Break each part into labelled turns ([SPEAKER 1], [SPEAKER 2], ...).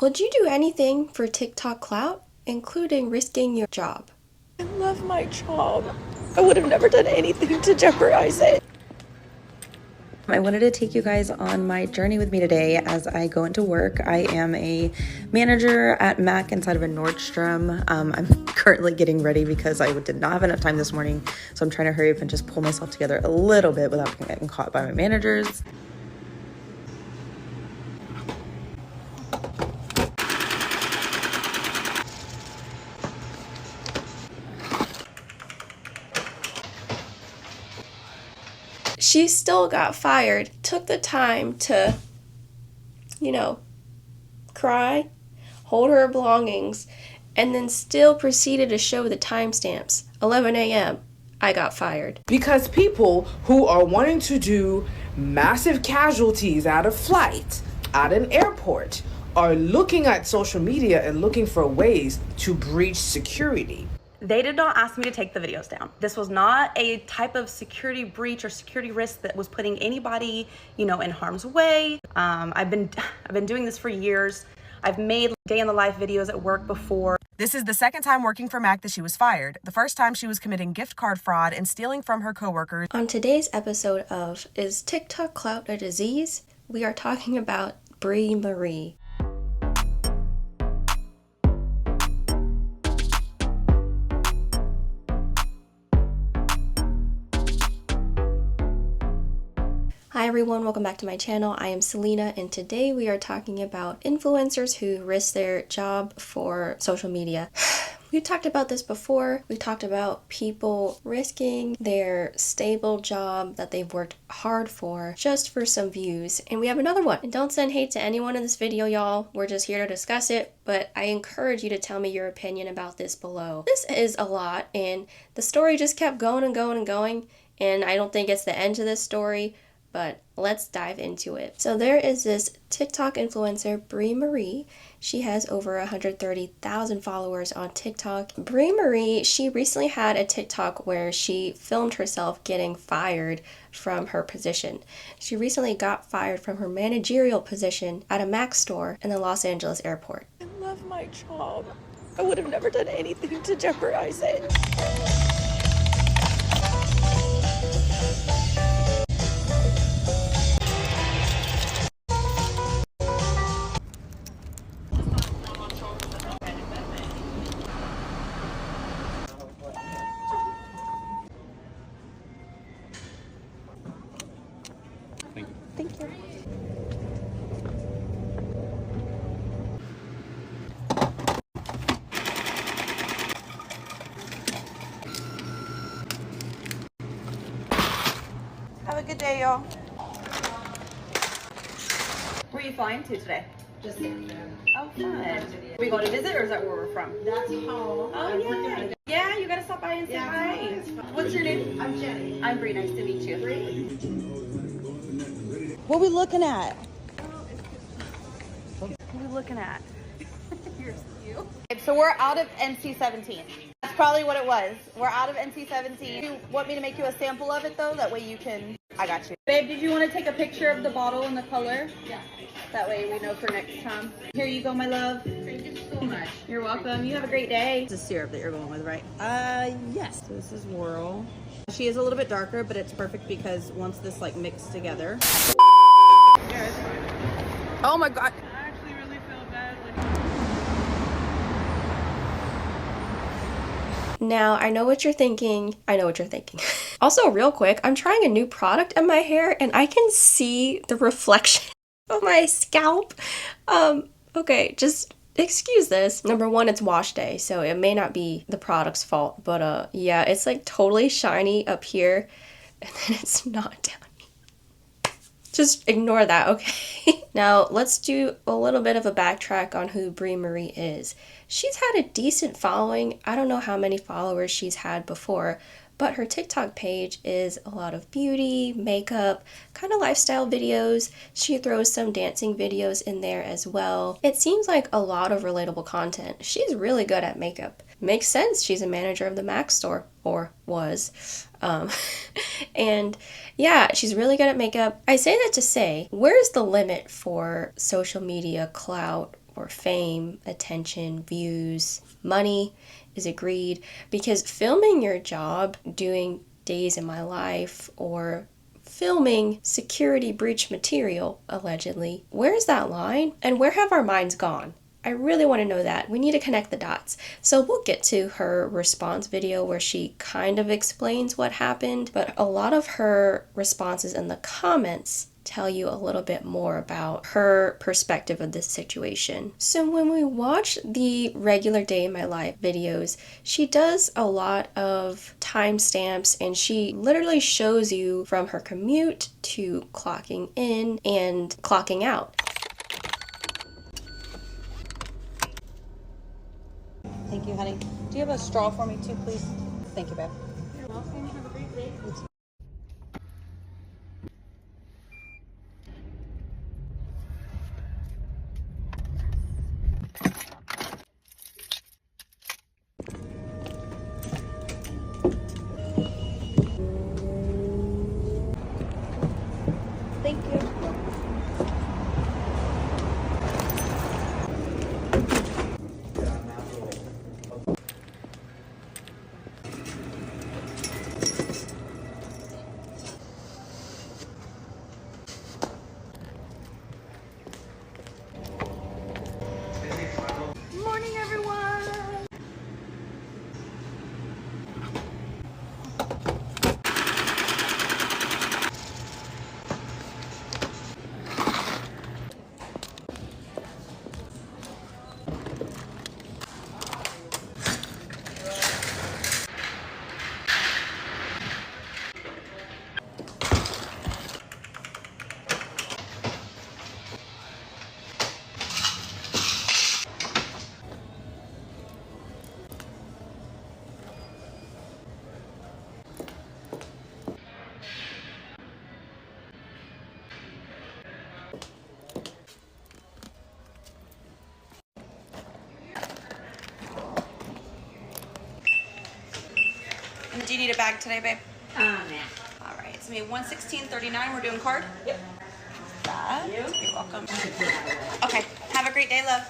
[SPEAKER 1] Would you do anything for TikTok clout, including risking your job?
[SPEAKER 2] I love my job. I would have never done anything to jeopardize it. I wanted to take you guys on my journey with me today as I go into work. I am a manager at Mac inside of a Nordstrom. I'm currently getting ready because I did not have enough time this morning, so I'm trying to hurry up and just pull myself together a little bit without getting caught by my managers.
[SPEAKER 1] She still got fired, took the time to, cry, hold her belongings, and then still proceeded to show the timestamps. 11 a.m., I got fired.
[SPEAKER 3] Because people who are wanting to do massive casualties at a flight, at an airport, are looking at social media and looking for ways to breach security.
[SPEAKER 2] They did not ask me to take the videos down. This was not a type of security breach or security risk that was putting anybody, in harm's way. I've been doing this for years. I've made day in the life videos at work before.
[SPEAKER 4] This is the second time working for Mac that she was fired. The first time she was committing gift card fraud and stealing from her coworkers.
[SPEAKER 1] On today's episode of Is TikTok Clout a Disease? We are talking about Brie Marie. Hi everyone, welcome back to my channel. I am Selena, and today we are talking about influencers who risk their job for social media. We've talked about this before. We talked about people risking their stable job that they've worked hard for just for some views. And we have another one. And don't send hate to anyone in this video, y'all. We're just here to discuss it, but I encourage you to tell me your opinion about this below. This is a lot, and the story just kept going and going and going, and I don't think it's the end to this story, but let's dive into it. So there is this TikTok influencer, Brie Marie. She has over 130,000 followers on TikTok. Brie Marie, she recently had a TikTok where she filmed herself getting fired from her position. She recently got fired from her managerial position at a Mac store in the Los Angeles airport.
[SPEAKER 2] I love my job. I would have never done anything to jeopardize it. Thank you. Have a good day, y'all. Where are you flying to today?
[SPEAKER 5] Just
[SPEAKER 2] Oh, fun. Are we going to visit, or is that where we're from?
[SPEAKER 5] that's home.
[SPEAKER 2] Oh, yeah. Yeah, you gotta stop by and say hi. What's your name?
[SPEAKER 5] I'm Jenny.
[SPEAKER 2] I'm Brie. Nice to meet you.
[SPEAKER 6] What are we looking at?
[SPEAKER 2] What are we looking at? You're cute. So we're out of NC-17. That's probably what it was. We're out of NC-17. You want me to make you a sample of it, though? That way you can... I got you. Babe, did you want to take a picture of the bottle and the color? Yeah. That way we know for next time. Here you go, my love.
[SPEAKER 5] Thank you so much.
[SPEAKER 2] You're welcome. You have a great day.
[SPEAKER 6] This is syrup that you're going with, right? Yes. So this is Whirl. She is a little bit darker, but it's perfect because once this mixed together.
[SPEAKER 2] Oh my God.
[SPEAKER 5] I actually really feel bad.
[SPEAKER 1] Now, I know what you're thinking. Also, real quick, I'm trying a new product in my hair and I can see the reflection of my scalp. Okay, just excuse this. Number one, it's wash day, so it may not be the product's fault, but yeah, it's totally shiny up here and then it's not down here. Just ignore that, okay? Now, let's do a little bit of a backtrack on who Brie Marie is. She's had a decent following. I don't know how many followers she's had before, but her TikTok page is a lot of beauty, makeup, kind of lifestyle videos. She throws some dancing videos in there as well. It seems like a lot of relatable content. She's really good at makeup. Makes sense, she's a manager of the Mac store, or was. And yeah, she's really good at makeup. I say that to say, where's the limit for social media clout or fame, attention, views, money is agreed, because filming your job, doing days in my life, or filming security breach material, allegedly, where's that line? And where have our minds gone? I really want to know that. We need to connect the dots. So we'll get to her response video where she kind of explains what happened, but a lot of her responses in the comments tell you a little bit more about her perspective of this situation. So when we watch the regular day in my life videos, she does a lot of timestamps, and she literally shows you from her commute to clocking in and clocking out.
[SPEAKER 6] Thank you, honey. Do you have a straw for me too, please? Thank you, babe.
[SPEAKER 5] You're welcome. Have a great day.
[SPEAKER 6] Thank you.
[SPEAKER 5] Morning, everyone.
[SPEAKER 2] Do you need a bag today, babe?
[SPEAKER 6] Nah.
[SPEAKER 2] All right, it's gonna be $116.39. We're doing card? Yep. That. You're welcome. Okay, have a great day, love.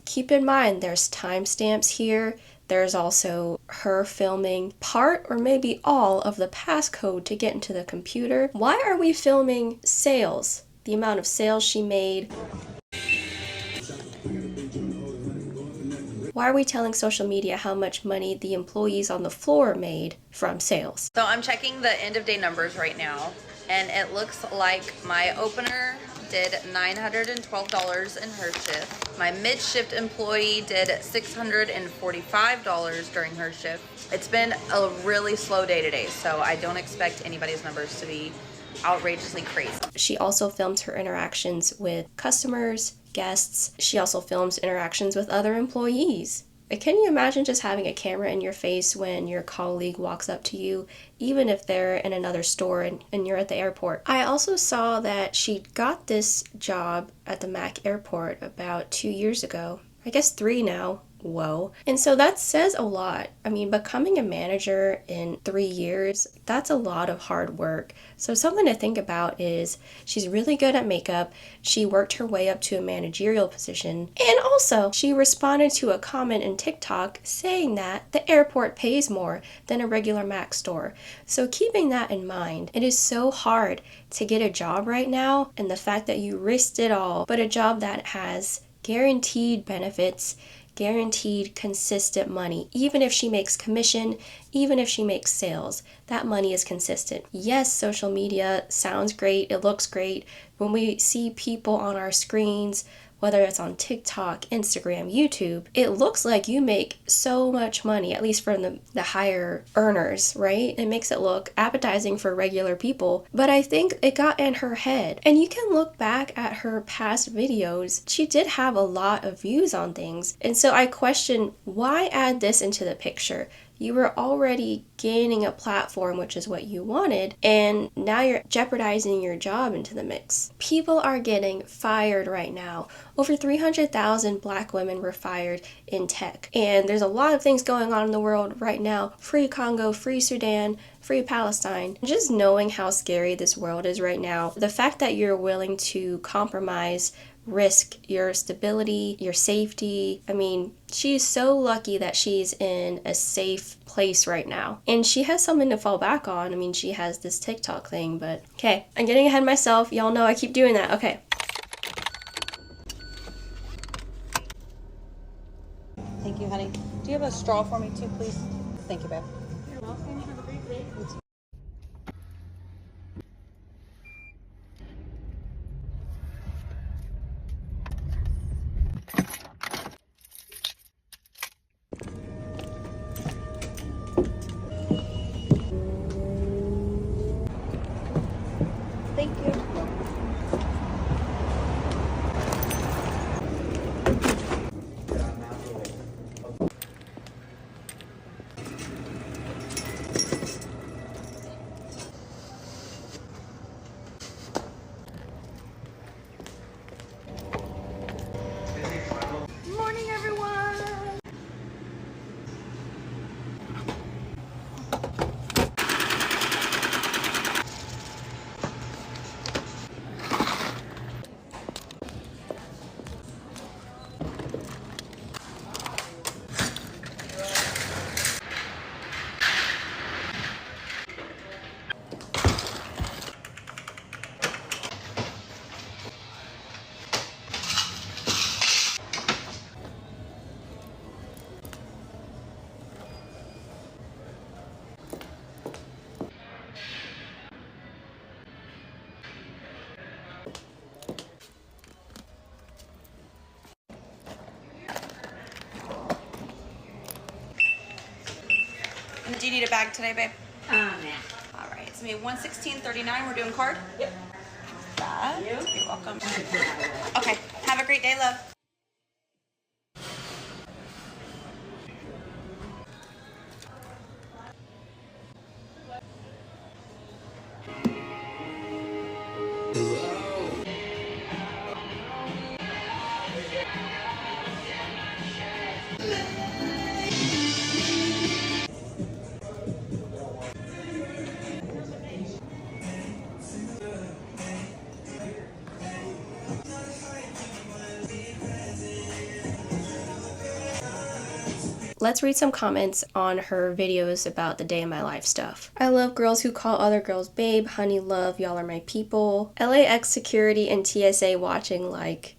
[SPEAKER 1] Keep in mind, there's timestamps here. There's also her filming part or maybe all of the passcode to get into the computer. Why are we filming sales? The amount of sales she made. Why are we telling social media how much money the employees on the floor made from sales?
[SPEAKER 2] So I'm checking the end of day numbers right now, and it looks like my opener did $912 in her shift. My mid-shift employee did $645 during her shift. It's been a really slow day today, so I don't expect anybody's numbers to be outrageously crazy.
[SPEAKER 1] She also films her interactions with customers, guests. She also films interactions with other employees. Can you imagine just having a camera in your face when your colleague walks up to you, even if they're in another store and you're at the airport? I also saw that she got this job at the Mac airport about 2 years ago. I guess 3 now. Whoa. And so that says a lot. I mean, becoming a manager in 3 years, that's a lot of hard work. So something to think about is she's really good at makeup. She worked her way up to a managerial position. And also, she responded to a comment in TikTok saying that the airport pays more than a regular Mac store. So keeping that in mind, it is so hard to get a job right now, and the fact that you risked it all, but a job that has guaranteed benefits, guaranteed consistent money. Even if she makes commission, even if she makes sales, that money is consistent. Yes, social media sounds great, it looks great. When we see people on our screens, whether it's on TikTok, Instagram, YouTube, it looks like you make so much money, at least from the higher earners, right? It makes it look appetizing for regular people, but I think it got in her head. And you can look back at her past videos, she did have a lot of views on things, and so I question, why add this into the picture? You were already gaining a platform, which is what you wanted, and now you're jeopardizing your job into the mix. People are getting fired right now. Over 300,000 Black women were fired in tech. And there's a lot of things going on in the world right now. Free Congo, free Sudan, free Palestine. Just knowing how scary this world is right now, the fact that you're willing to compromise, risk your stability, your safety. I mean, she's so lucky that she's in a safe place right now. And she has something to fall back on. I mean, she has this TikTok thing, but okay, I'm getting ahead of myself. Y'all know I keep doing that. Okay.
[SPEAKER 6] Thank you, honey. Do you have a straw for me too, please? Thank you, babe.
[SPEAKER 5] You're welcome. Have a great day.
[SPEAKER 6] Thank you.
[SPEAKER 5] Morning, everyone.
[SPEAKER 6] Do you need a bag today, babe?
[SPEAKER 5] Nah.
[SPEAKER 6] All right, it's me 116.39. We're doing card. Yep. That. You're welcome. Okay. Have a great day, love.
[SPEAKER 1] Let's read some comments on her videos about the day in my life stuff. I love girls who call other girls babe, honey, love, y'all are my people. LAX security and TSA watching like,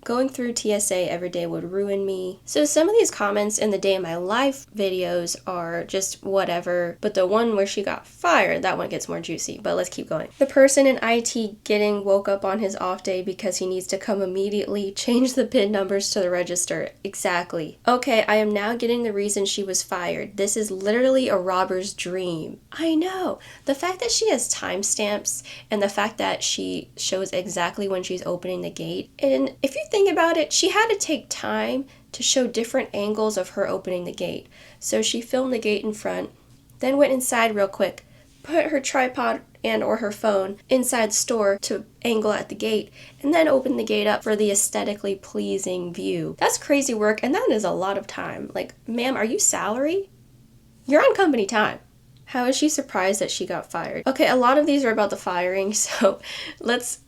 [SPEAKER 1] going through TSA every day would ruin me. So some of these comments in the day in my life videos are just whatever, but the one where she got fired, that one gets more juicy, but let's keep going. The person in IT getting woke up on his off day because he needs to come immediately change the PIN numbers to the register. Exactly. Okay, I am now getting the reason she was fired. This is literally a robber's dream. I know. The fact that she has timestamps and the fact that she shows exactly when she's opening the gate, and if you think about it, she had to take time to show different angles of her opening the gate. So she filmed the gate in front, then went inside real quick, put her tripod and or her phone inside the store to angle at the gate, and then open the gate up for the aesthetically pleasing view. That's crazy work, and that is a lot of time. Like, ma'am, are you salary? You're on company time. How is she surprised that she got fired? Okay, a lot of these are about the firing, so let's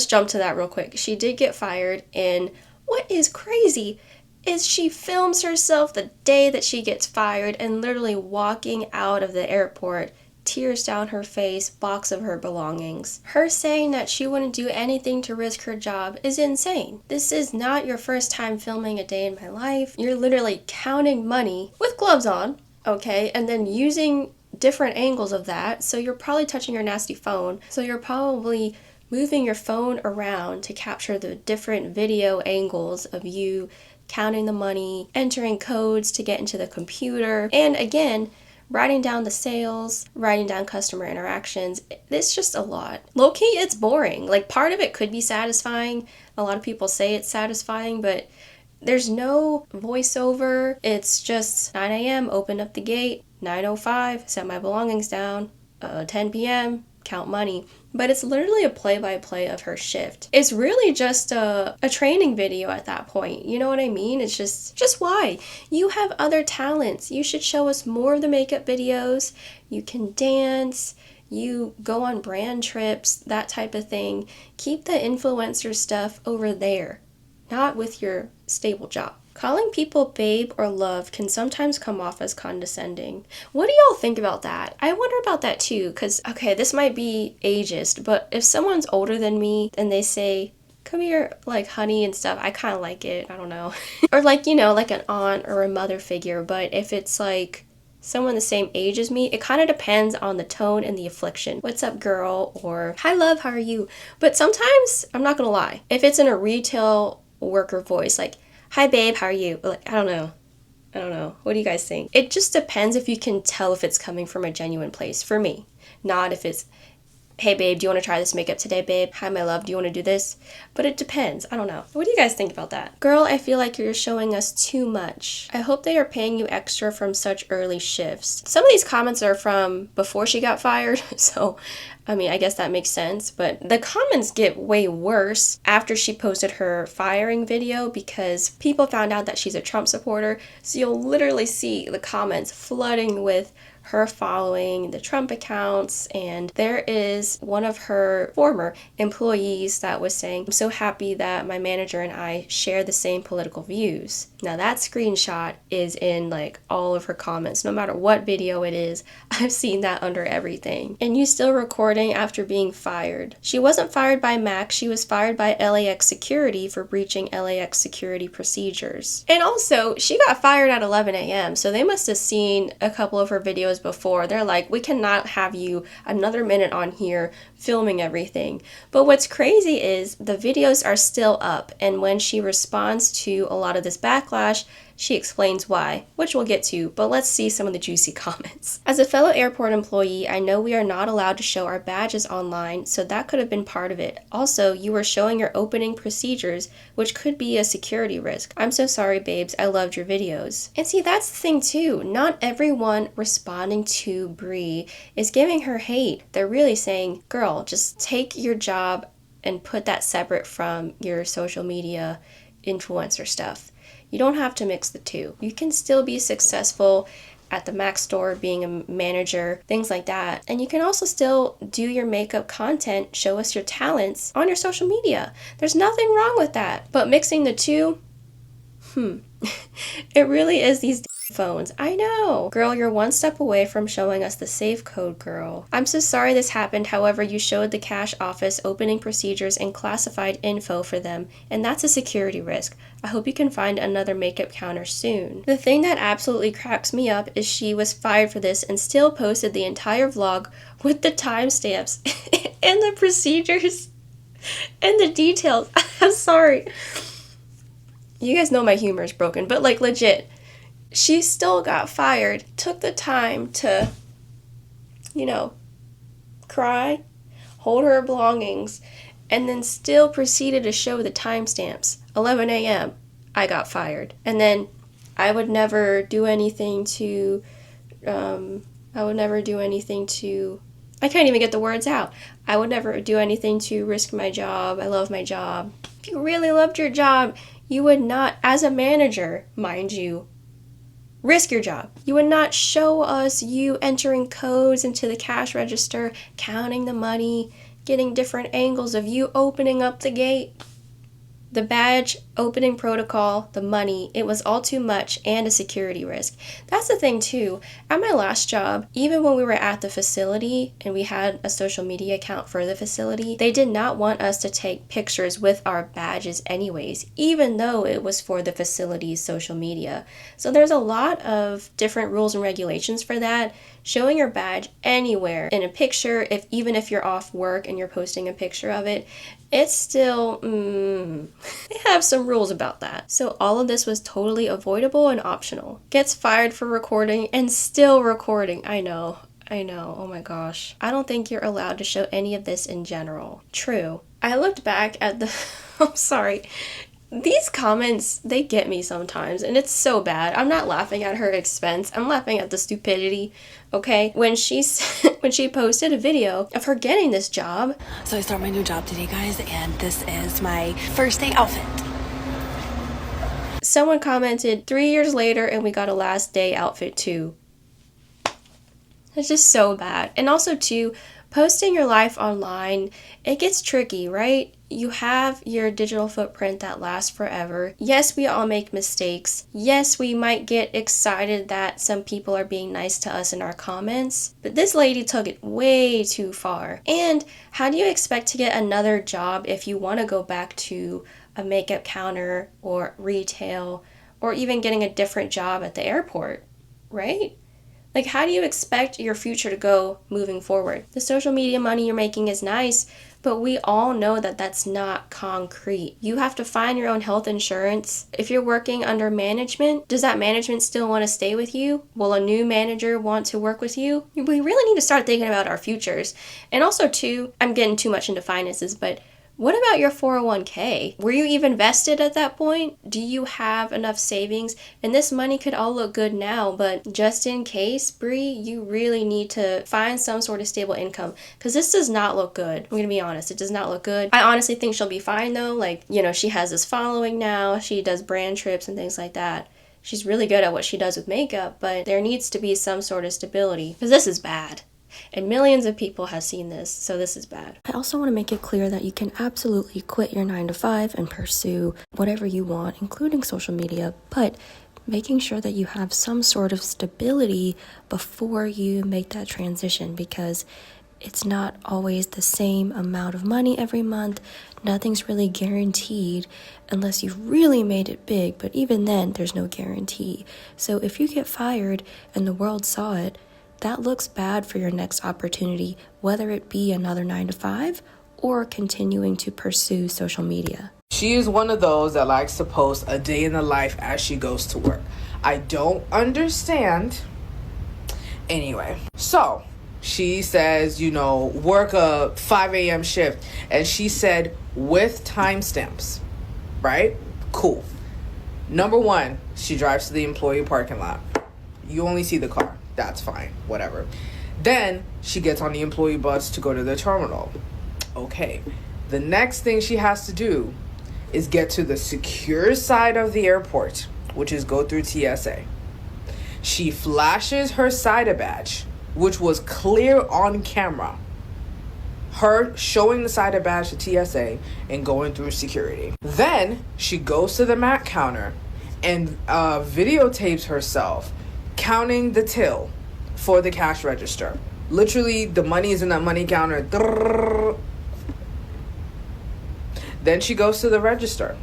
[SPEAKER 1] jump to that real quick. She did get fired, and what is crazy is she films herself the day that she gets fired and literally walking out of the airport, tears down her face, box of her belongings. Her saying that she wouldn't do anything to risk her job is insane. This is not your first time filming a day in my life. You're literally counting money with gloves on, okay, and then using different angles of that, so you're probably touching your nasty phone, so you're probably moving your phone around to capture the different video angles of you counting the money, entering codes to get into the computer, and again, writing down the sales, writing down customer interactions. It's just a lot. Low-key, it's boring. Like, part of it could be satisfying. A lot of people say it's satisfying, but there's no voiceover. It's just 9 a.m., open up the gate, 9:05, set my belongings down, 10 p.m., count money. But it's literally a play-by-play of her shift. It's really just a training video at that point. You know what I mean? It's just why? You have other talents. You should show us more of the makeup videos. You can dance. You go on brand trips, that type of thing. Keep the influencer stuff over there, not with your stable job. Calling people babe or love can sometimes come off as condescending. What do y'all think about that? I wonder about that too, because, okay, this might be ageist, but if someone's older than me and they say, come here, like, honey and stuff, I kind of like it. I don't know. Or like, you know, like an aunt or a mother figure. But if it's like someone the same age as me, it kind of depends on the tone and the affliction. What's up, girl? Or hi, love, how are you? But sometimes, I'm not gonna lie, if it's in a retail worker voice, like, hi babe, how are you? Like, I don't know. What do you guys think? It just depends if you can tell if it's coming from a genuine place. For me, not if it's, hey babe, do you want to try this makeup today, babe? Hi my love, do you want to do this? But it depends. I don't know. What do you guys think about that? Girl, I feel like you're showing us too much. I hope they are paying you extra from such early shifts. Some of these comments are from before she got fired, so I mean, I guess that makes sense, but the comments get way worse after she posted her firing video because people found out that she's a Trump supporter. So you'll literally see the comments flooding with her following the Trump accounts, and there is one of her former employees that was saying, I'm so happy that my manager and I share the same political views. Now that screenshot is in like all of her comments, no matter what video it is. I've seen that under everything. And you still recording after being fired. She wasn't fired by Mac, she was fired by LAX security for breaching LAX security procedures. And also, she got fired at 11 a.m., so they must have seen a couple of her videos before. They're like, we cannot have you another minute on here filming everything. But what's crazy is the videos are still up, and when she responds to a lot of this backlash, she explains why, which we'll get to, but let's see some of the juicy comments. As a fellow airport employee, I know we are not allowed to show our badges online, so that could have been part of it. Also, you were showing your opening procedures, which could be a security risk. I'm so sorry, babes. I loved your videos. And see, that's the thing too. Not everyone responding to Brie is giving her hate. They're really saying, girl, just take your job and put that separate from your social media influencer stuff. You don't have to mix the two. You can still be successful at the Mac store, being a manager, things like that. And you can also still do your makeup content, show us your talents on your social media. There's nothing wrong with that. But mixing the two, it really is these phones. I know. Girl, you're one step away from showing us the safe code, girl. I'm so sorry this happened. However, you showed the cash office opening procedures and classified info for them, and that's a security risk. I hope you can find another makeup counter soon. The thing that absolutely cracks me up is she was fired for this and still posted the entire vlog with the timestamps and the procedures and the details. I'm sorry. You guys know my humor is broken, but like legit. She still got fired, took the time to, cry, hold her belongings, and then still proceeded to show the timestamps. 11 a.m., I got fired. And then I would never do anything to, I can't even get the words out. I would never do anything to risk my job. I love my job. If you really loved your job, you would not, as a manager, mind you, risk your job. You would not show us you entering codes into the cash register, counting the money, getting different angles of you opening up the gate. The badge, opening protocol, the money, it was all too much and a security risk. That's the thing too. At my last job, even when we were at the facility and we had a social media account for the facility, they did not want us to take pictures with our badges anyways, even though it was for the facility's social media. So there's a lot of different rules and regulations for that. showing your badge anywhere in a picture, even if you're off work and you're posting a picture of it, it's still, they have some rules about that. So all of this was totally avoidable and optional. Gets fired for recording and still recording. I know. Oh my gosh. I don't think you're allowed to show any of this in general. True. I looked back at the, I'm sorry. These comments, they get me sometimes, and it's so bad. I'm not laughing at her expense. I'm laughing at the stupidity, okay? When she posted a video of her getting this job.
[SPEAKER 7] So I start my new job today, guys, and this is my first day outfit.
[SPEAKER 1] Someone commented, 3 years later, and we got a last day outfit too. It's just so bad. And also, too, posting your life online, it gets tricky, right? You have your digital footprint that lasts forever. Yes, we all make mistakes. Yes, we might get excited that some people are being nice to us in our comments, but this lady took it way too far. And how do you expect to get another job if you want to go back to a makeup counter or retail or even getting a different job at the airport, right? Like, how do you expect your future to go moving forward? The social media money you're making is nice, but we all know that that's not concrete. You have to find your own health insurance. If you're working under management, does that management still want to stay with you? Will a new manager want to work with you? We really need to start thinking about our futures. And also, too, I'm getting too much into finances, but what about your 401k? Were you even vested at that point? Do you have enough savings? And this money could all look good now, but just in case, Bree, you really need to find some sort of stable income, because this does not look good. I'm going to be honest, it does not look good. I honestly think she'll be fine though. Like, you know, she has this following now. She does brand trips and things like that. She's really good at what she does with makeup, but there needs to be some sort of stability, because this is bad. And millions of people have seen this, so this is bad. I also want to make it clear that you can absolutely quit your 9-to-5 and pursue whatever you want, including social media, but making sure that you have some sort of stability before you make that transition, because it's not always the same amount of money every month. Nothing's really guaranteed unless you've really made it big, but even then, there's no guarantee. So if you get fired and the world saw it, that looks bad for your next opportunity, whether it be another 9-to-5 or continuing to pursue social media.
[SPEAKER 3] She is one of those that likes to post a day in the life as she goes to work. I don't understand. Anyway, so she says, you know, work a 5 a.m. shift. And she said with timestamps, right? Cool. Number one, she drives to the employee parking lot. You only see the car. That's fine, whatever. Then she gets on the employee bus to go to the terminal. Okay, the next thing she has to do is get to the secure side of the airport, which is go through TSA. She flashes her SIDA badge, which was clear on camera. Her showing the SIDA badge to TSA and going through security. Then she goes to the MAC counter and videotapes herself counting the till for the cash register. Literally, the money is in that money counter. Then she goes to the register.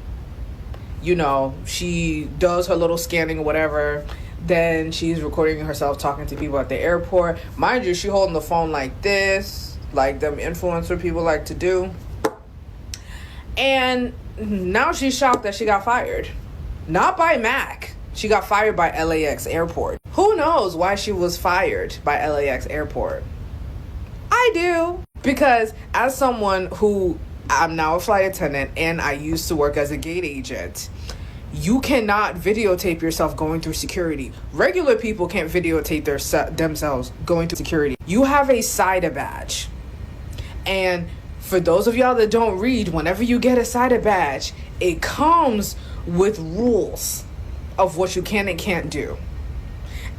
[SPEAKER 3] You know, she does her little scanning or whatever. Then she's recording herself talking to people at the airport. Mind you, she holding the phone like this, like them influencer people like to do. And now she's shocked that she got fired. Not by MAC. She got fired by LAX Airport. Who knows why she was fired by LAX Airport? I do. Because as someone who, I'm now a flight attendant and I used to work as a gate agent, you cannot videotape yourself going through security. Regular people can't videotape themselves going through security. You have a SIDA badge. And for those of y'all that don't read, whenever you get a SIDA badge, it comes with rules of what you can and can't do.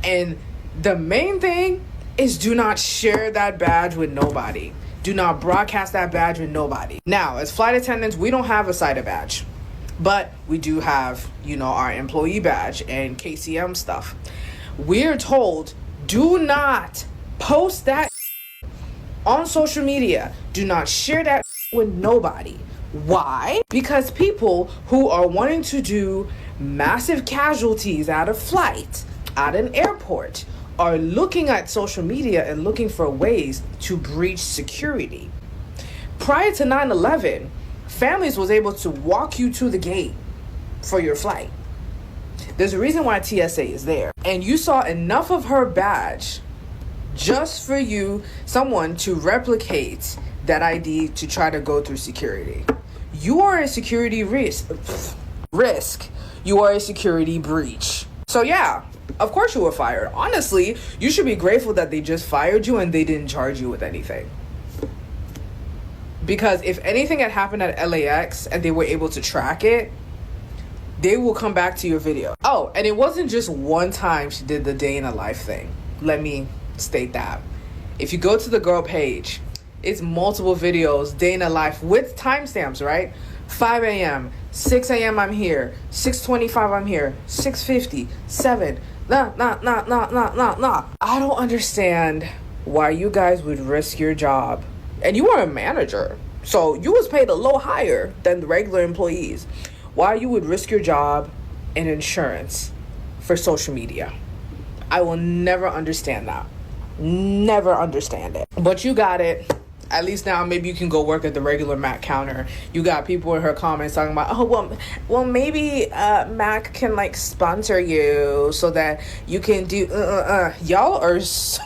[SPEAKER 3] And the main thing is do not share that badge with nobody. Do not broadcast that badge with nobody. Now, as flight attendants, we don't have a SIDA badge, but we do have, you know, our employee badge and KCM stuff. We're told, do not post that on social media. Do not share that with nobody. Why? Because people who are wanting to do massive casualties at a flight, at an airport, are looking at social media and looking for ways to breach security. Prior to 9/11, families was able to walk you to the gate for your flight. There's a reason why TSA is there. And you saw enough of her badge just for someone to replicate that ID to try to go through security. You are a security risk. You are a security breach. So yeah, of course you were fired. Honestly, you should be grateful that they just fired you and they didn't charge you with anything. Because if anything had happened at LAX and they were able to track it, they will come back to your video. Oh, and it wasn't just one time she did the day in a life thing. Let me state that. If you go to the girl page, it's multiple videos, day in a life with timestamps, right? 5 a.m., 6 a.m. I'm here, 6:25 I'm here, 6:50, 7. Nah. I don't understand why you guys would risk your job. And you were a manager, so you was paid a little higher than the regular employees. Why you would risk your job and insurance for social media. I will never understand that. Never understand it. But you got it. At least now maybe you can go work at the regular Mac counter. You got people in her comments talking about, oh, well maybe Mac can like sponsor you so that you can do Y'all are so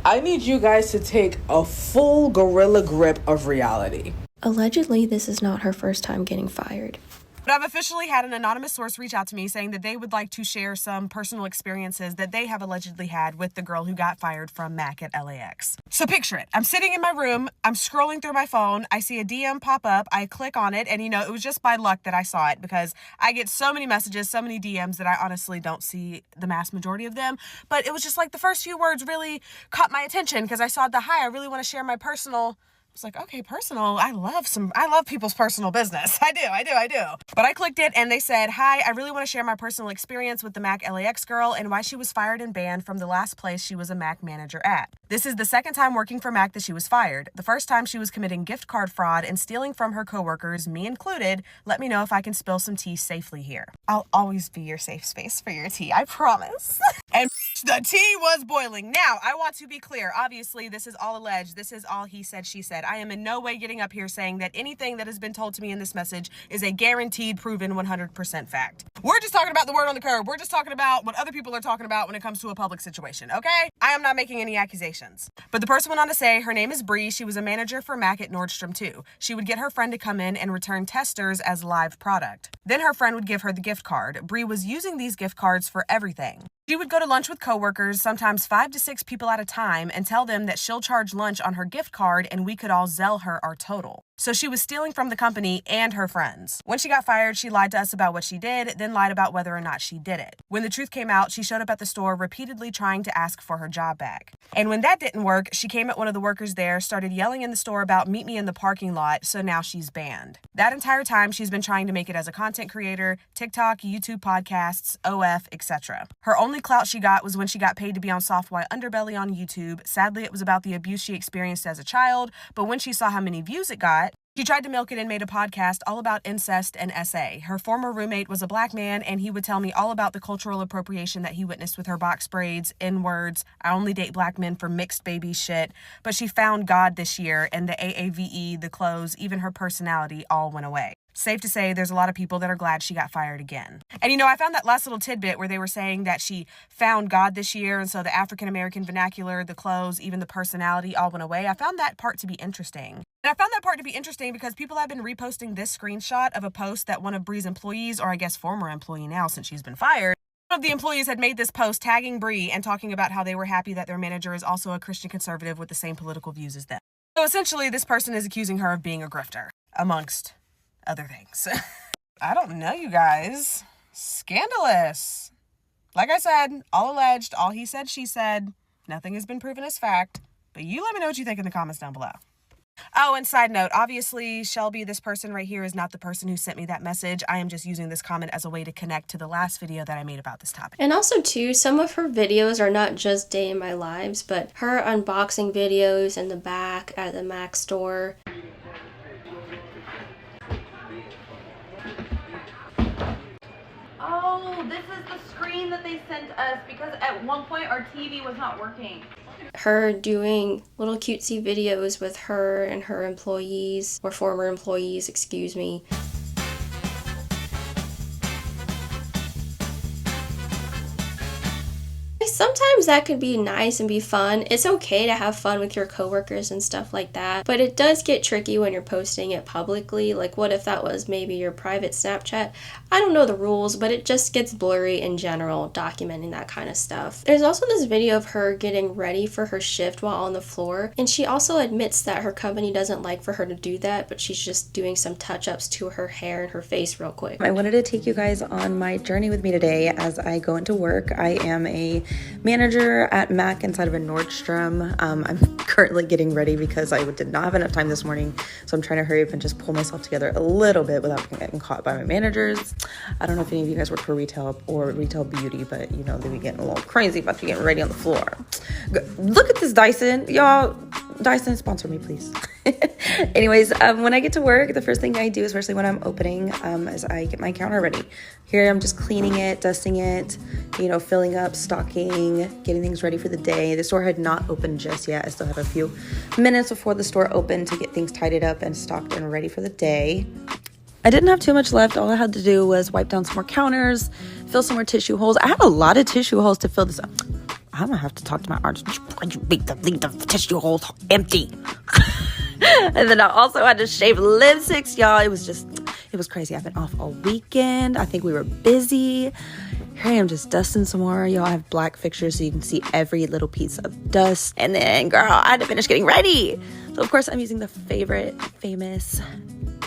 [SPEAKER 3] I need you guys to take a full gorilla grip of reality.
[SPEAKER 1] Allegedly, this is not her first time getting fired.
[SPEAKER 4] But I've officially had an anonymous source reach out to me saying that they would like to share some personal experiences that they have allegedly had with the girl who got fired from Mac at LAX. So picture it. I'm sitting in my room. I'm scrolling through my phone. I see a DM pop up. I click on it. And, it was just by luck that I saw it because I get so many messages, so many DMs that I honestly don't see the mass majority of them. But it was just like the first few words really caught my attention because I saw the hi. I really want to share my personal. It's like, okay, personal. I love people's personal business. I do. But I clicked it and they said, hi, I really want to share my personal experience with the Mac LAX girl and why she was fired and banned from the last place she was a Mac manager at. This is the second time working for Mac that she was fired. The first time she was committing gift card fraud and stealing from her coworkers, me included. Let me know if I can spill some tea safely here. I'll always be your safe space for your tea, I promise. And the tea was boiling. Now, I want to be clear. Obviously, this is all alleged. This is all he said, she said. I am in no way getting up here saying that anything that has been told to me in this message is a guaranteed, proven 100% fact. We're just talking about the word on the curb. We're just talking about what other people are talking about when it comes to a public situation, okay? I am not making any accusations. But the person went on to say her name is Bree. She was a manager for Mac at Nordstrom too. She would get her friend to come in and return testers as live product. Then her friend would give her the gift card. Bree was using these gift cards for everything. She would go to lunch with coworkers, sometimes 5 to 6 people at a time, and tell them that she'll charge lunch on her gift card and we could all Zelle her our total. So she was stealing from the company and her friends. When she got fired, she lied to us about what she did, then lied about whether or not she did it. When the truth came out, she showed up at the store repeatedly trying to ask for her job back. And when that didn't work, she came at one of the workers there, started yelling in the store about meet me in the parking lot, so now she's banned. That entire time, she's been trying to make it as a content creator, TikTok, YouTube podcasts, OF, etc. Her only clout she got was when she got paid to be on Soft White Underbelly on YouTube. Sadly, it was about the abuse she experienced as a child, but when she saw how many views it got, she tried to milk it and made a podcast all about incest and SA. Her former roommate was a black man, and he would tell me all about the cultural appropriation that he witnessed with her box braids, N-words, I only date black men for mixed baby shit. But she found God this year, and the AAVE, the clothes, even her personality all went away. Safe to say there's a lot of people that are glad she got fired again. And I found that last little tidbit where they were saying that she found God this year, and so the African-American vernacular, the clothes, even the personality all went away. I found that part to be interesting. And I found that part to be interesting because people have been reposting this screenshot of a post that one of Bree's employees, or I guess former employee now since she's been fired, one of the employees had made this post tagging Bree and talking about how they were happy that their manager is also a Christian conservative with the same political views as them. So essentially, this person is accusing her of being a grifter, amongst other things. I don't know, you guys. Scandalous. Like I said, all alleged, all he said, she said. Nothing has been proven as fact. But you let me know what you think in the comments down below. Oh, and side note, obviously, Shelby, this person right here is not the person who sent me that message. I am just using this comment as a way to connect to the last video that I made about this topic.
[SPEAKER 1] And also, too, some of her videos are not just day in my lives, but her unboxing videos in the back at the Mac store.
[SPEAKER 5] Oh
[SPEAKER 8] No, this is the screen that they sent us because at one point our TV was not working.
[SPEAKER 1] Her doing little cutesy videos with her and her employees, or former employees, excuse me. Sometimes that could be nice and be fun. It's okay to have fun with your coworkers and stuff like that, but it does get tricky when you're posting it publicly. Like, what if that was maybe your private Snapchat? I don't know the rules, but it just gets blurry in general, documenting that kind of stuff. There's also this video of her getting ready for her shift while on the floor, and she also admits that her company doesn't like for her to do that, but she's just doing some touch-ups to her hair and her face real quick.
[SPEAKER 2] I wanted to take you guys on my journey with me today as I go into work. I am a manager at Mac inside of a Nordstrom. I'm currently getting ready because I did not have enough time this morning, so I'm trying to hurry up and just pull myself together a little bit without getting caught by my managers. I don't know if any of you guys work for retail or retail beauty, but you know, they be getting a little crazy about you getting ready on the floor. Look at this Dyson, y'all. Dyson, sponsor me, please. Anyways, when I get to work, the first thing I do, especially when I'm opening, is I get my counter ready. Here I'm just cleaning it, dusting it, you know, filling up, stocking, getting things ready for the day. The store had not opened just yet. I still have a few minutes before the store opened to get things tidied up and stocked and ready for the day. I didn't have too much left. All I had to do was wipe down some more counters, fill some more tissue holes. I have a lot of tissue holes to fill this up. I'm gonna have to talk to my artist. Leave the tissue holes empty. And then I also had to shave lipsticks, y'all. It was crazy. I've been off all weekend. I think we were busy. Here I am just dusting some more. Y'all, I have black fixtures so you can see every little piece of dust. And then, girl, I had to finish getting ready. So, of course, I'm using the famous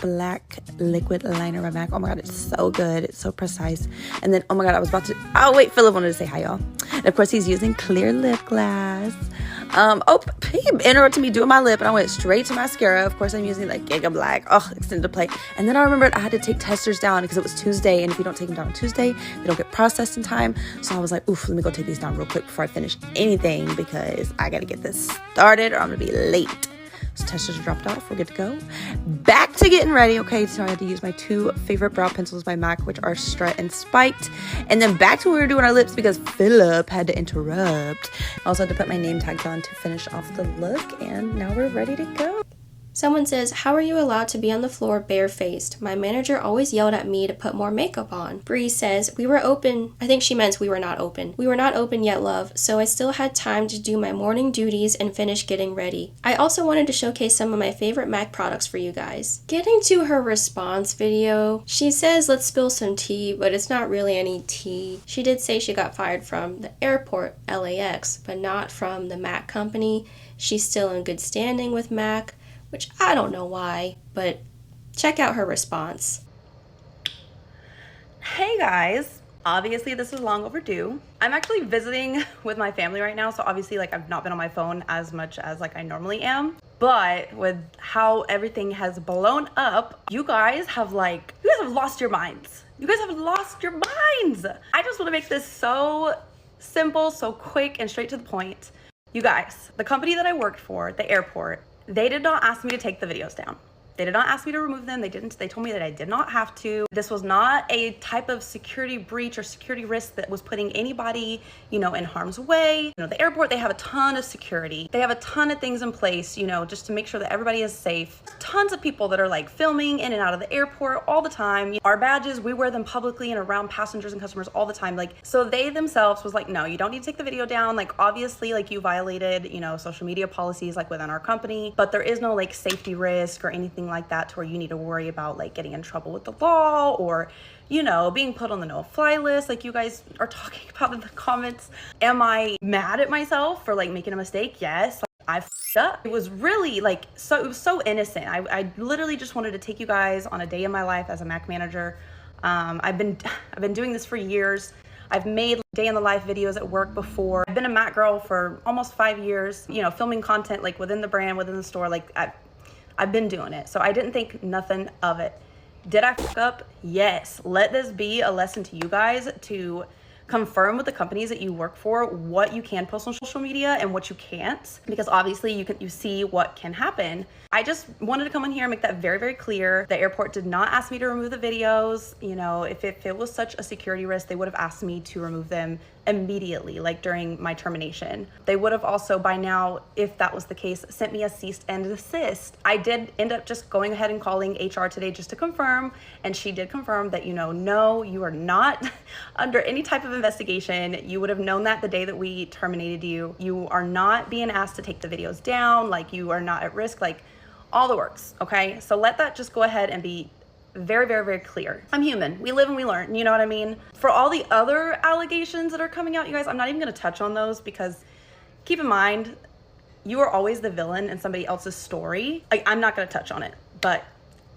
[SPEAKER 2] black liquid liner by MAC. Oh my God, it's so good. It's so precise. And then, oh my God, wait, Philip wanted to say hi, y'all. And of course, he's using clear lip gloss. He interrupted me doing my lip and I went straight to mascara. Of course, I'm using like Giga Black. Oh, extended play. And then I remembered I had to take testers down because it was Tuesday. And if you don't take them down on Tuesday, they don't get processed in time. So I was like, oof, let me go take these down real quick before I finish anything because I got to get this started or I'm going to be late. So testers are dropped off. We're good to go. Back to getting ready. Okay, so I had to use my two favorite brow pencils by MAC, which are Strut and Spiked. And then back to when we were doing our lips because Philip had to interrupt. I also had to put my name tags on to finish off the look. And now we're ready to go.
[SPEAKER 1] Someone says, how are you allowed to be on the floor barefaced? My manager always yelled at me to put more makeup on. Bree says, we were open. I think she meant we were not open. We were not open yet, love, so I still had time to do my morning duties and finish getting ready. I also wanted to showcase some of my favorite MAC products for you guys. Getting to her response video, she says, let's spill some tea, but it's not really any tea. She did say she got fired from the airport, LAX, but not from the MAC company. She's still in good standing with MAC, which I don't know why, but check out her response.
[SPEAKER 2] Hey guys, obviously this is long overdue. I'm actually visiting with my family right now, so obviously like I've not been on my phone as much as like I normally am. But with how everything has blown up, you guys have lost your minds. You guys have lost your minds. I just want to make this so simple, so quick and straight to the point. You guys, the company that I worked for, the airport, they did not ask me to take the videos down. They did not ask me to remove them. They didn't. They told me that I did not have to. This was not a type of security breach or security risk that was putting anybody, you know, in harm's way. You know, the airport, they have a ton of security. They have a ton of things in place, you know, just to make sure that everybody is safe. Tons of people that are like filming in and out of the airport all the time. Our badges, we wear them publicly and around passengers and customers all the time. Like, so they themselves was like, no, you don't need to take the video down. Like, obviously, like you violated, you know, social media policies like within our company, but there is no like safety risk or anything like that to where you need to worry about like getting in trouble with the law or, you know, being put on the no-fly list like you guys are talking about in the comments. Am I mad at myself for like making a mistake? Yes, like, I f***ed up. It was really like, it was so innocent. I literally just wanted to take you guys on a day in my life as a MAC manager. I've been doing this for years. I've made day in the life videos at work before. I've been a MAC girl for almost 5 years, you know, filming content like within the brand, within the store. Like I've been doing it. So I didn't think nothing of it. Did I fuck up? Yes. Let this be a lesson to you guys to confirm with the companies that you work for what you can post on social media and what you can't, because obviously you see what can happen. I just wanted to come in here and make that very, very clear. The airport did not ask me to remove the videos. You know, if it was such a security risk, they would have asked me to remove them immediately, like during my termination. They would have also by now, if that was the case, sent me a cease and desist. I did end up just going ahead and calling HR today just to confirm, and she did confirm that, you know, no, you are not under any type of investigation. You would have known that the day that we terminated you. You are not being asked to take the videos down, like you are not at risk, like all the works, okay? So let that just go ahead and be very, very, very clear. I'm human. We live and we learn, you know what I mean? For all the other allegations that are coming out, you guys, I'm not even gonna touch on those, because keep in mind, you are always the villain in somebody else's story. Like, I'm not gonna touch on it, but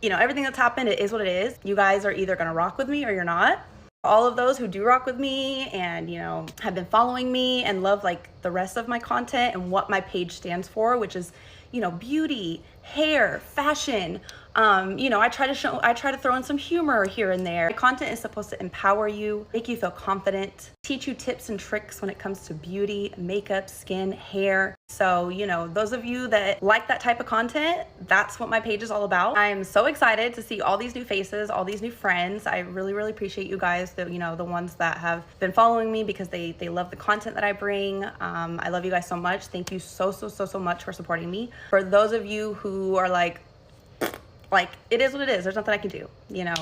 [SPEAKER 2] you know, everything that's happened, it is what it is. You guys are either gonna rock with me or you're not. All of those who do rock with me and, you know, have been following me and love like the rest of my content and what my page stands for, which is, you know, beauty, hair, fashion. You know, I try to throw in some humor here and there. My content is supposed to empower you, make you feel confident, teach you tips and tricks when it comes to beauty, makeup, skin, hair. So, you know, those of you that like that type of content, that's what my page is all about. I'm so excited to see all these new faces, all these new friends. I really, really appreciate you guys, the ones that have been following me because they love the content that I bring. I love you guys so much. Thank you so much for supporting me. For those of you who are like, it is what it is. There's nothing I can do. You know,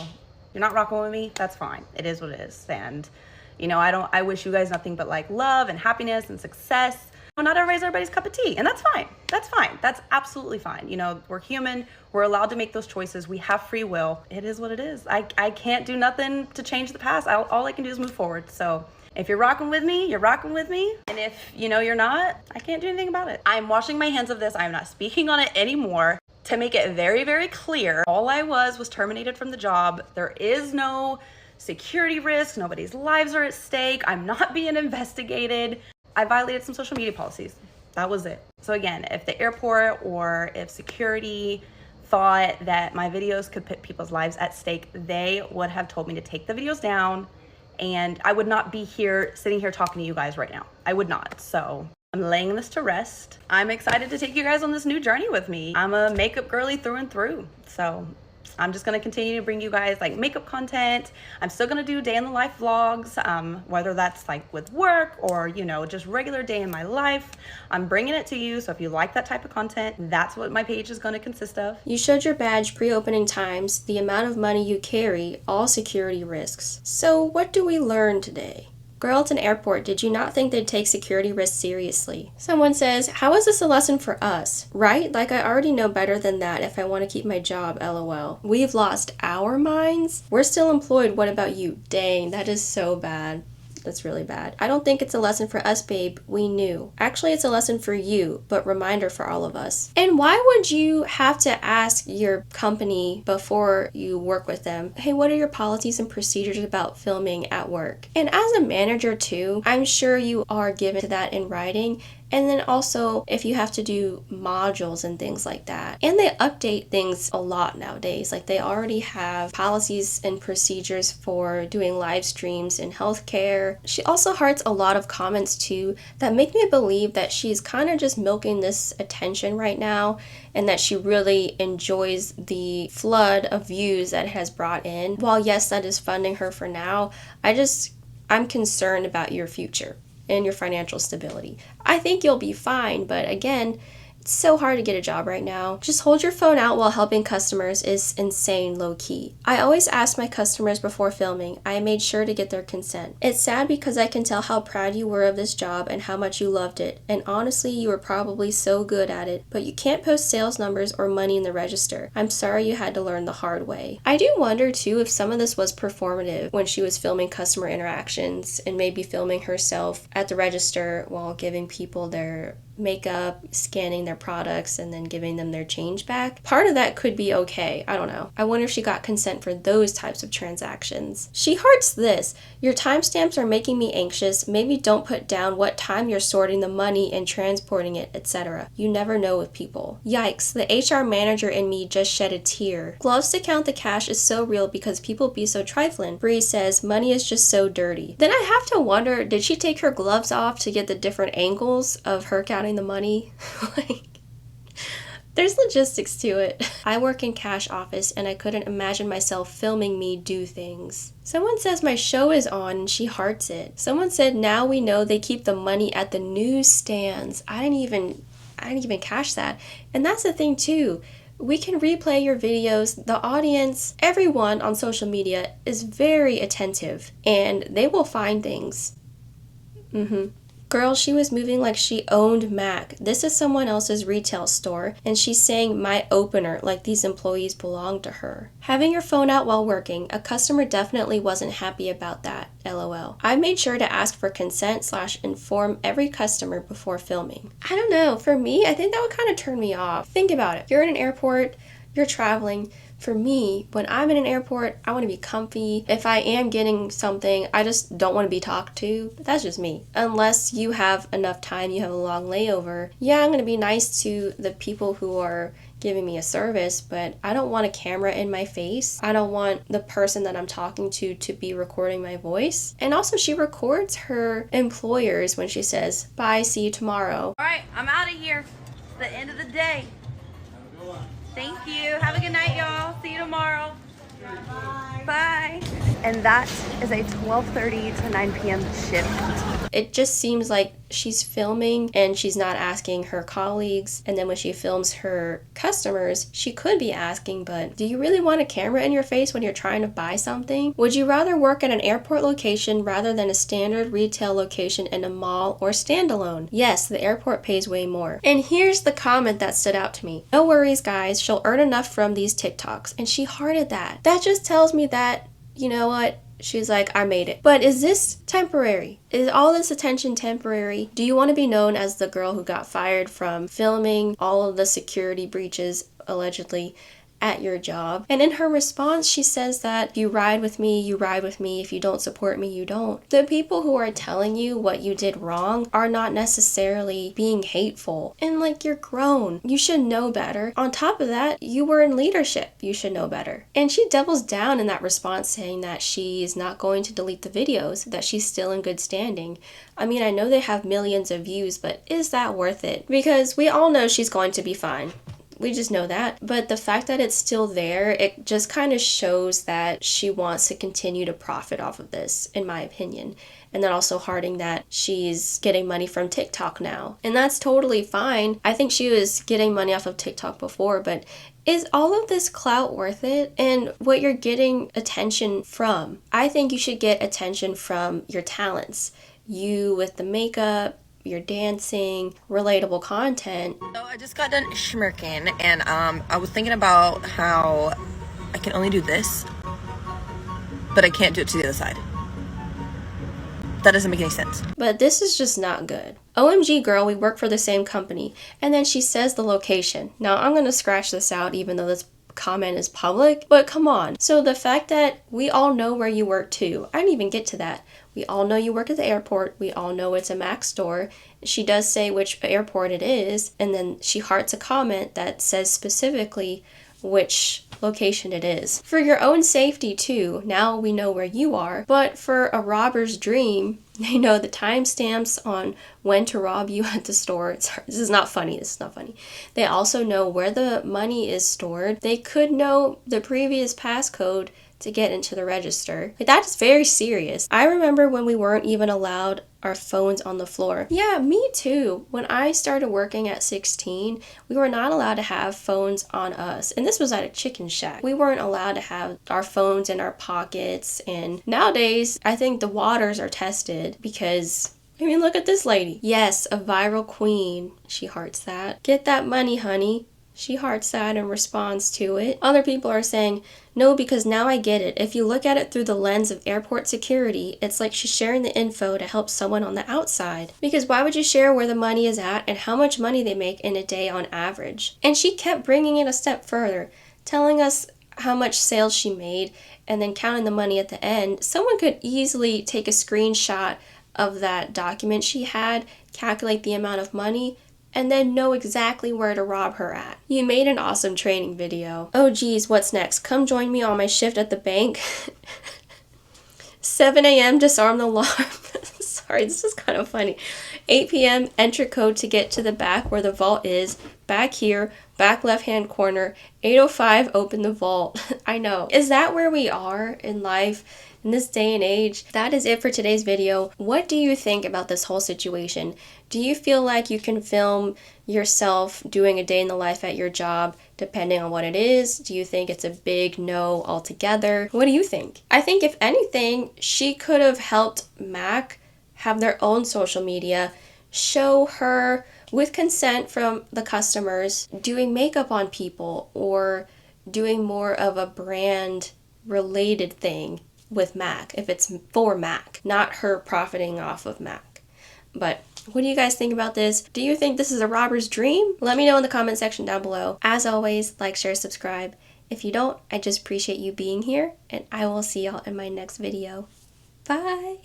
[SPEAKER 2] you're not rocking with me. That's fine. It is what it is. And, you know, I wish you guys nothing but like love and happiness and success. Not everybody's cup of tea, and that's fine. That's fine. That's absolutely fine. You know, we're human. We're allowed to make those choices. We have free will. It is what it is. I can't do nothing to change the past. All I can do is move forward. So if you're rocking with me, you're rocking with me. And if, you know, you're not, I can't do anything about it. I'm washing my hands of this. I'm not speaking on it anymore. To make it very, very clear, all I was terminated from the job. There is no security risk. Nobody's lives are at stake. I'm not being investigated. I violated some social media policies. That was it. So again, if the airport or if security thought that my videos could put people's lives at stake, they would have told me to take the videos down, and I would not be here sitting here talking to you guys right now. I would not. So I'm laying this to rest. I'm excited to take you guys on this new journey with me. I'm a makeup girly through and through. So I'm just gonna continue to bring you guys like makeup content. I'm still gonna do day in the life vlogs, whether that's like with work or, you know, just regular day in my life. I'm bringing it to you. So if you like that type of content, that's what my page is gonna consist of.
[SPEAKER 1] You showed your badge pre-opening times, the amount of money you carry, all security risks. So what do we learn today? Girl, it's an airport. Did you not think they'd take security risks seriously? Someone says, how is this a lesson for us? Right? Like, I already know better than that if I want to keep my job, lol. We've lost our minds? We're still employed. What about you? Dang, that is so bad. That's really bad. I don't think it's a lesson for us, babe. We knew. Actually, it's a lesson for you, but reminder for all of us. And why would you have to ask your company before you work with them, hey, what are your policies and procedures about filming at work? And as a manager too, I'm sure you are given to that in writing. And then also if you have to do modules and things like that. And they update things a lot nowadays. Like, they already have policies and procedures for doing live streams in healthcare. She also hearts a lot of comments too that make me believe that she's kind of just milking this attention right now, and that she really enjoys the flood of views that it has brought in. While yes, that is funding her for now, I'm concerned about your future and your financial stability. I think you'll be fine, but again, it's so hard to get a job right now. Just hold your phone out while helping customers is insane low key. I always ask my customers before filming. I made sure to get their consent. It's sad because I can tell how proud you were of this job and how much you loved it. And honestly, you were probably so good at it, but you can't post sales numbers or money in the register. I'm sorry you had to learn the hard way. I do wonder too if some of this was performative when she was filming customer interactions and maybe filming herself at the register while giving people their makeup, scanning their products, and then giving them their change back. Part of that could be okay. I don't know. I wonder if she got consent for those types of transactions. She hearts this. Your timestamps are making me anxious. Maybe don't put down what time you're sorting the money and transporting it, etc. You never know with people. Yikes, the HR manager in me just shed a tear. Gloves to count the cash is so real because people be so trifling. Bree says, money is just so dirty. Then I have to wonder, did she take her gloves off to get the different angles of her counting the money? Like, there's logistics to it. I work in cash office and I couldn't imagine myself filming me do things. Someone says my show is on and she hearts it. Someone said now we know they keep the money at the newsstands. I didn't even catch that. And that's the thing too. We can replay your videos. The audience, everyone on social media is very attentive and they will find things. Girl, she was moving like she owned Mac. This is someone else's retail store, and she's saying my opener like these employees belong to her. Having your phone out while working, a customer definitely wasn't happy about that, LOL. I made sure to ask for consent / inform every customer before filming. I don't know, for me, I think that would kind of turn me off. Think about it. You're in an airport, you're traveling. For me, when I'm in an airport, I want to be comfy. If I am getting something, I just don't want to be talked to. But that's just me. Unless you have enough time, you have a long layover. Yeah, I'm going to be nice to the people who are giving me a service, but I don't want a camera in my face. I don't want the person that I'm talking to be recording my voice. And also, she records her employers when she says, bye, see you tomorrow.
[SPEAKER 8] All right, I'm out of here. It's the end of the day. Thank you. Have a good night, y'all. See you tomorrow. Bye.
[SPEAKER 7] And that is a 12:30 to 9 p.m. shift.
[SPEAKER 1] It just seems like she's filming and she's not asking her colleagues, and then when she films her customers, she could be asking, but do you really want a camera in your face when you're trying to buy something? Would you rather work at an airport location rather than a standard retail location in a mall or standalone? Yes, the airport pays way more. And here's the comment that stood out to me. No worries, guys, she'll earn enough from these TikToks. And she hearted that. That just tells me that, you know what? She's like, I made it. But is this temporary? Is all this attention temporary? Do you want to be known as the girl who got fired from filming all of the security breaches, allegedly, at your job? And in her response, she says that if you ride with me, you ride with me. If you don't support me, you don't. The people who are telling you what you did wrong are not necessarily being hateful. And like, you're grown. You should know better. On top of that, you were in leadership. You should know better. And she doubles down in that response, saying that she's not going to delete the videos, that she's still in good standing. I mean, I know they have millions of views, but is that worth it? Because we all know she's going to be fine. We just know that. But the fact that it's still there, it just kind of shows that she wants to continue to profit off of this, in my opinion. And then also hearting that she's getting money from TikTok now. And that's totally fine. I think she was getting money off of TikTok before, but is all of this clout worth it? And what you're getting attention from? I think you should get attention from your talents. You with the makeup, your dancing, relatable content.
[SPEAKER 7] So I just got done schmirking, and I was thinking about how I can only do this, but I can't do it to the other side. That doesn't make any sense.
[SPEAKER 1] But this is just not good. OMG girl, we work for the same company. And then she says the location. Now I'm gonna scratch this out even though this comment is public, but come on. So the fact that we all know where you work too, I didn't even get to that. We all know you work at the airport. We all know it's a Mac store. She does say which airport it is, and then she hearts a comment that says specifically which location it is. For your own safety too, now we know where you are, but for a robber's dream, they know the timestamps on when to rob you at the store. This is not funny. They also know where the money is stored. They could know the previous passcode to get into the register. Like, that is very serious. I remember when we weren't even allowed our phones on the floor. Yeah, me too. When I started working at 16, we were not allowed to have phones on us. And this was at a chicken shack. We weren't allowed to have our phones in our pockets. And nowadays, I think the waters are tested because, I mean, look at this lady. Yes, a viral queen. She hearts that. Get that money, honey. She hearts that and responds to it. Other people are saying, no, because now I get it. If you look at it through the lens of airport security, it's like she's sharing the info to help someone on the outside. Because why would you share where the money is at and how much money they make in a day on average? And she kept bringing it a step further, telling us how much sales she made and then counting the money at the end. Someone could easily take a screenshot of that document she had, calculate the amount of money, and then know exactly where to rob her at. You made an awesome training video. Oh geez, what's next? Come join me on my shift at the bank. 7 a.m. disarm the alarm. Sorry, this is kind of funny. 8 p.m. enter code to get to the back where the vault is. Back here, back left hand corner. 8:05 open the vault. I know. Is that where we are in life? In this day and age? That is it for today's video. What do you think about this whole situation? Do you feel like you can film yourself doing a day in the life at your job, depending on what it is? Do you think it's a big no altogether? What do you think? I think if anything, she could have helped Mac have their own social media, show her with consent from the customers doing makeup on people or doing more of a brand related thing with Mac, if it's for Mac, not her profiting off of Mac. But what do you guys think about this? Do you think this is a robber's dream? Let me know in the comment section down below. As always, like, share, subscribe. If you don't, I just appreciate you being here, and I will see y'all in my next video. Bye!